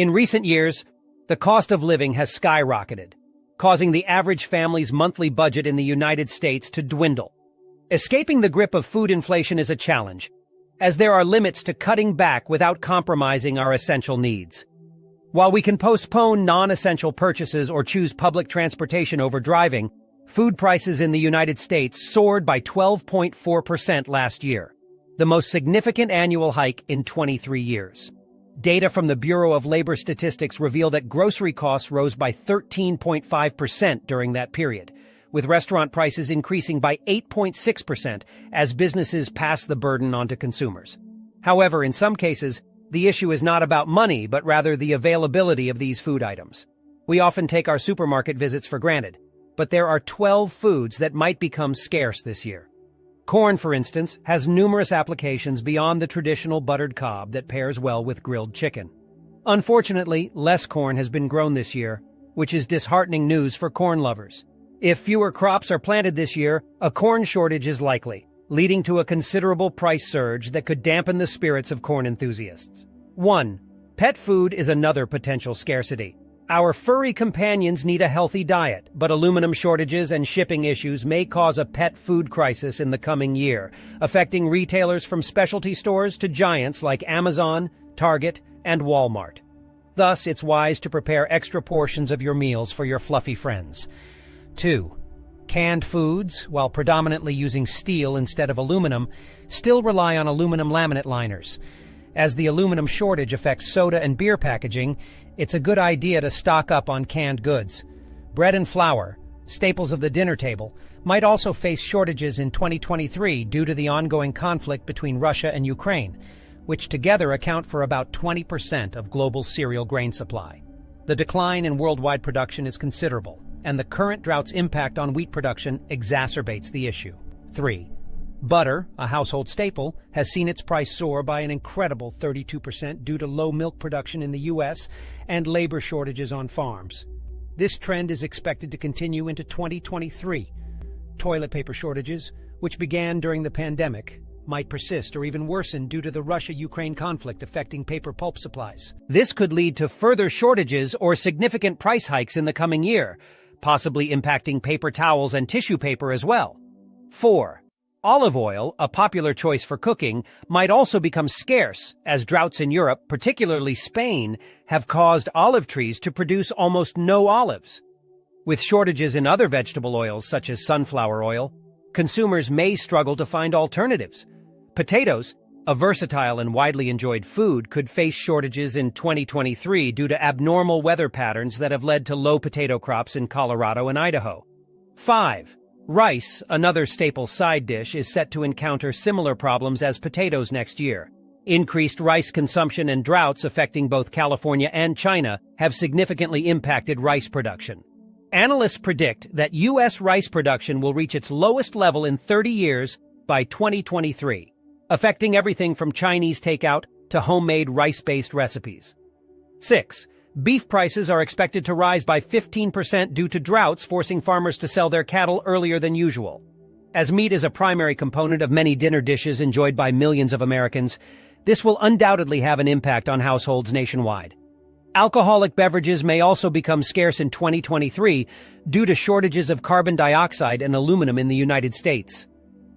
In recent years, the cost of living has skyrocketed, causing the average family's monthly budget in the United States to dwindle. Escaping the grip of food inflation is a challenge, as there are limits to cutting back without compromising our essential needs. While we can postpone non-essential purchases or choose public transportation over driving, food prices in the United States soared by 12.4% last year, the most significant annual hike in 23 years. Data from the Bureau of Labor Statistics reveal that grocery costs rose by 13.5% during that period, with restaurant prices increasing by 8.6% as businesses pass the burden on to consumers. However, in some cases, the issue is not about money, but rather the availability of these food items. We often take our supermarket visits for granted, but there are 12 foods that might become scarce this year. Corn, for instance, has numerous applications beyond the traditional buttered cob that pairs well with grilled chicken. Unfortunately, less corn has been grown this year, which is disheartening news for corn lovers. If fewer crops are planted this year, a corn shortage is likely, leading to a considerable price surge that could dampen the spirits of corn enthusiasts. 1. Pet food is another potential scarcity. Our furry companions need a healthy diet, but aluminum shortages and shipping issues may cause a pet food crisis in the coming year, affecting retailers from specialty stores to giants like Amazon, Target, and Walmart. Thus, it's wise to prepare extra portions of your meals for your fluffy friends. 2. Canned foods, while predominantly using steel instead of aluminum, still rely on aluminum laminate liners. As the aluminum shortage affects soda and beer packaging, it's a good idea to stock up on canned goods. Bread and flour, staples of the dinner table, might also face shortages in 2023 due to the ongoing conflict between Russia and Ukraine, which together account for about 20% of global cereal grain supply. The decline in worldwide production is considerable, and the current drought's impact on wheat production exacerbates the issue. 3. Butter, a household staple, has seen its price soar by an incredible 32% due to low milk production in the U.S. and labor shortages on farms. This trend is expected to continue into 2023. Toilet paper shortages, which began during the pandemic, might persist or even worsen due to the Russia-Ukraine conflict affecting paper pulp supplies. This could lead to further shortages or significant price hikes in the coming year, possibly impacting paper towels and tissue paper as well. 4. Olive oil, a popular choice for cooking, might also become scarce as droughts in Europe, particularly Spain, have caused olive trees to produce almost no olives. With shortages in other vegetable oils such as sunflower oil, consumers may struggle to find alternatives. Potatoes, a versatile and widely enjoyed food, could face shortages in 2023 due to abnormal weather patterns that have led to low potato crops in Colorado and Idaho. 5. Rice, another staple side dish, is set to encounter similar problems as potatoes next year. Increased rice consumption and droughts affecting both California and China have significantly impacted rice production. Analysts predict that U.S. rice production will reach its lowest level in 30 years by 2023, affecting everything from Chinese takeout to homemade rice-based recipes. 6. Beef prices are expected to rise by 15% due to droughts forcing farmers to sell their cattle earlier than usual. As meat is a primary component of many dinner dishes enjoyed by millions of Americans, this will undoubtedly have an impact on households nationwide. Alcoholic beverages may also become scarce in 2023 due to shortages of carbon dioxide and aluminum in the United States.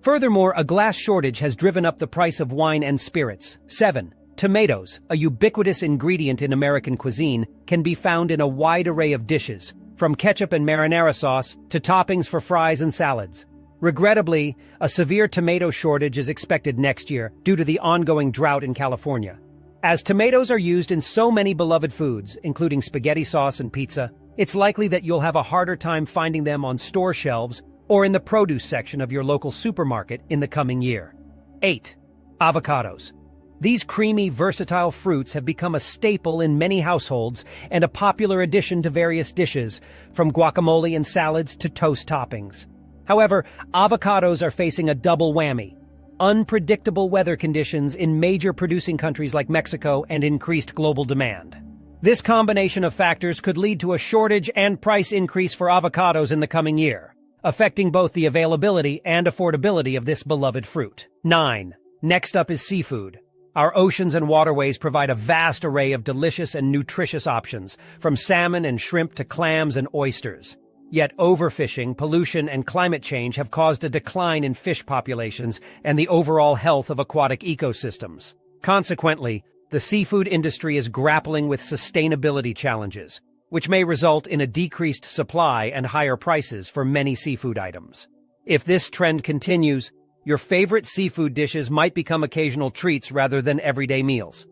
Furthermore, a glass shortage has driven up the price of wine and spirits. 7. Tomatoes, a ubiquitous ingredient in American cuisine, can be found in a wide array of dishes, from ketchup and marinara sauce to toppings for fries and salads. Regrettably, a severe tomato shortage is expected next year due to the ongoing drought in California. As tomatoes are used in so many beloved foods, including spaghetti sauce and pizza, it's likely that you'll have a harder time finding them on store shelves or in the produce section of your local supermarket in the coming year. 8. Avocados. These creamy, versatile fruits have become a staple in many households and a popular addition to various dishes, from guacamole and salads to toast toppings. However, avocados are facing a double whammy: unpredictable weather conditions in major producing countries like Mexico and increased global demand. This combination of factors could lead to a shortage and price increase for avocados in the coming year, affecting both the availability and affordability of this beloved fruit. 9. Next up is seafood. Our oceans and waterways provide a vast array of delicious and nutritious options, from salmon and shrimp to clams and oysters. Yet overfishing, pollution, and climate change have caused a decline in fish populations and the overall health of aquatic ecosystems. Consequently, the seafood industry is grappling with sustainability challenges, which may result in a decreased supply and higher prices for many seafood items. If this trend continues, your favorite seafood dishes might become occasional treats rather than everyday meals.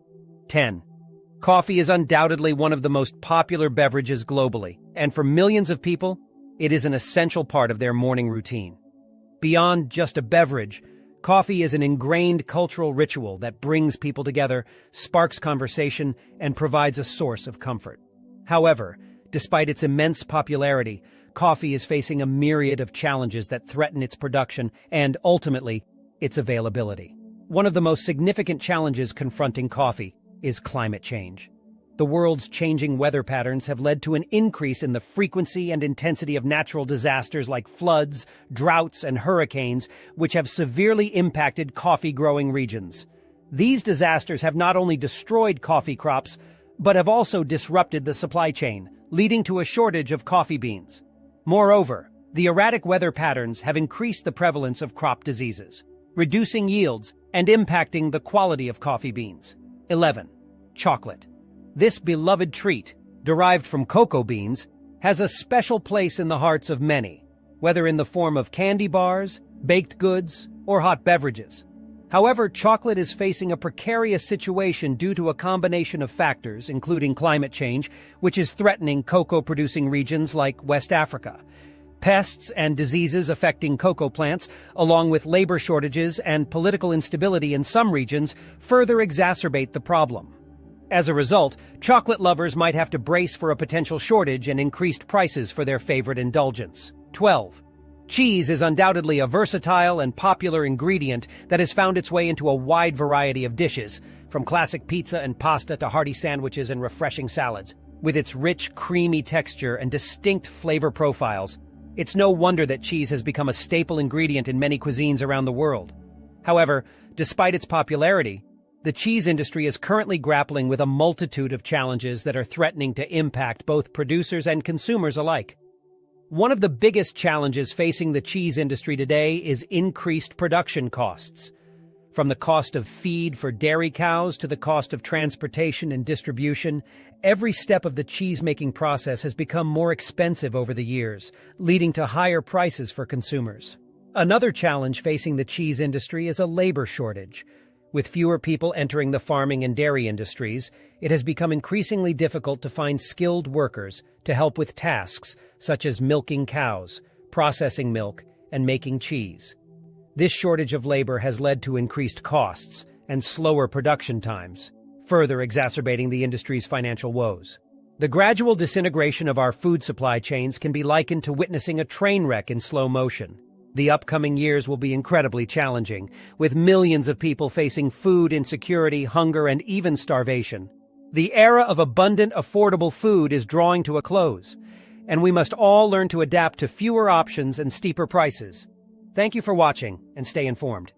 10. Coffee is undoubtedly one of the most popular beverages globally, and for millions of people, it is an essential part of their morning routine. Beyond just a beverage, coffee is an ingrained cultural ritual that brings people together, sparks conversation, and provides a source of comfort. However, despite its immense popularity, coffee is facing a myriad of challenges that threaten its production and, ultimately, its availability. One of the most significant challenges confronting coffee is climate change. The world's changing weather patterns have led to an increase in the frequency and intensity of natural disasters like floods, droughts, and hurricanes, which have severely impacted coffee-growing regions. These disasters have not only destroyed coffee crops, but have also disrupted the supply chain, leading to a shortage of coffee beans. Moreover, the erratic weather patterns have increased the prevalence of crop diseases, reducing yields and impacting the quality of coffee beans. 11. Chocolate. This beloved treat, derived from cocoa beans, has a special place in the hearts of many, whether in the form of candy bars, baked goods, or hot beverages. However, chocolate is facing a precarious situation due to a combination of factors, including climate change, which is threatening cocoa-producing regions like West Africa, pests and diseases affecting cocoa plants, along with labor shortages and political instability in some regions, further exacerbate the problem. As a result, chocolate lovers might have to brace for a potential shortage and increased prices for their favorite indulgence. 12. Cheese is undoubtedly a versatile and popular ingredient that has found its way into a wide variety of dishes, from classic pizza and pasta to hearty sandwiches and refreshing salads. With its rich, creamy texture and distinct flavor profiles, it's no wonder that cheese has become a staple ingredient in many cuisines around the world. However, despite its popularity, the cheese industry is currently grappling with a multitude of challenges that are threatening to impact both producers and consumers alike. One of the biggest challenges facing the cheese industry today is increased production costs. From the cost of feed for dairy cows to the cost of transportation and distribution, every step of the cheese-making process has become more expensive over the years, leading to higher prices for consumers. Another challenge facing the cheese industry is a labor shortage. With fewer people entering the farming and dairy industries, it has become increasingly difficult to find skilled workers to help with tasks such as milking cows, processing milk, and making cheese. This shortage of labor has led to increased costs and slower production times, further exacerbating the industry's financial woes. The gradual disintegration of our food supply chains can be likened to witnessing a train wreck in slow motion. The upcoming years will be incredibly challenging, with millions of people facing food insecurity, hunger, and even starvation. The era of abundant, affordable food is drawing to a close, and we must all learn to adapt to fewer options and steeper prices. Thank you for watching, and stay informed.